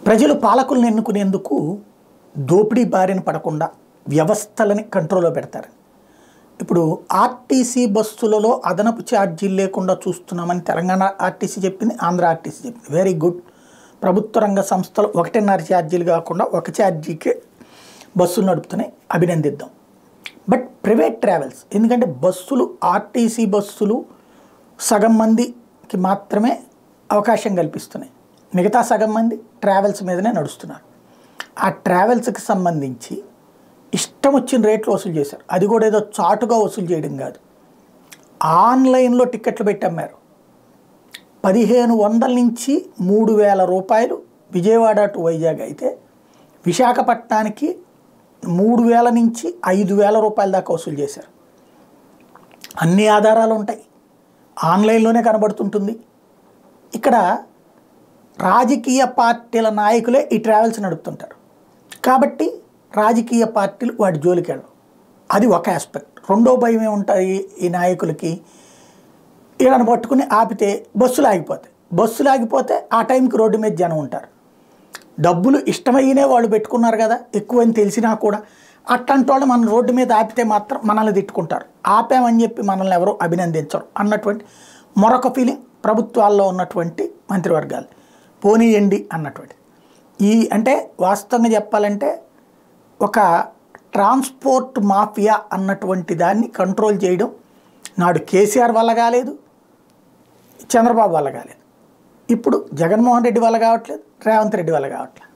ప్రజలు పాలకులను ఎన్నుకునేందుకు దోపిడీ బారిన పడకుండా వ్యవస్థలని కంట్రోల్లో పెడతారు. ఇప్పుడు ఆర్టీసీ బస్సులలో అదనపు ఛార్జీలు లేకుండా చూస్తున్నామని తెలంగాణ ఆర్టీసీ చెప్పింది, ఆంధ్ర ఆర్టీసీ చెప్పింది. Very good. ప్రభుత్వ రంగ సంస్థలు 1.5 ఛార్జీలు కాకుండా 1 ఛార్జీకే బస్సులు నడుపుతున్నాయి, అభినందిద్దాం. బట్ ప్రైవేట్ ట్రావెల్స్, ఎందుకంటే బస్సులు ఆర్టీసీ బస్సులు సగం మందికి మాత్రమే అవకాశం కల్పిస్తున్నాయి, మిగతా సగం మంది ట్రావెల్స్ మీదనే నడుస్తున్నారు. ఆ ట్రావెల్స్కి సంబంధించి ఇష్టం వచ్చిన రేట్లు వసూలు చేశారు. అది కూడా ఏదో చాటుగా వసూలు చేయడం కాదు, ఆన్లైన్లో టికెట్లు పెట్టి అమ్మారు. 1500 నుంచి 3000 రూపాయలు విజయవాడ టు వైజాగ్ అయితే, విశాఖపట్నానికి 3000 నుంచి 5000 రూపాయల దాకా వసూలు చేశారు. అన్ని ఆధారాలు ఉంటాయి, ఆన్లైన్లోనే కనబడుతుంటుంది. ఇక్కడ రాజకీయ పార్టీల నాయకులే ఈ ట్రావెల్స్ నడుపుతుంటారు కాబట్టి రాజకీయ పార్టీలు వాటి జోలికి వెళ్ళవు. అది ఒక ఆస్పెక్ట్. రెండో భయం ఏముంటాయి ఈ నాయకులకి, వీళ్ళని పట్టుకుని ఆపితే బస్సులు ఆగిపోతాయి. బస్సులు ఆగిపోతే ఆ టైంకి రోడ్డు మీద జనం ఉంటారు. డబ్బులు ఇష్టమయ్యనే వాళ్ళు పెట్టుకున్నారు కదా, ఎక్కువని తెలిసినా కూడా అట్లాంటి వాళ్ళు మనం రోడ్డు మీద ఆపితే మాత్రం మనల్ని తిట్టుకుంటారు. ఆపామని చెప్పి మనల్ని ఎవరూ అభినందించరు అన్నటువంటి మరొక ఫీలింగ్ ప్రభుత్వాల్లో ఉన్నటువంటి మంత్రివర్గాలు. పోనీయండి అన్నటువంటి అంటే వాస్తవంగా చెప్పాలంటే ఒక ట్రాన్స్పోర్ట్ మాఫియా అన్నటువంటి దాన్ని కంట్రోల్ చేయడం నాడు కేసీఆర్ వల్ల కాలేదు, చంద్రబాబు వల్ల కాలేదు, ఇప్పుడు జగన్మోహన్ రెడ్డి వల్ల కావట్లేదు, రేవంత్ రెడ్డి వల్ల కావట్లేదు.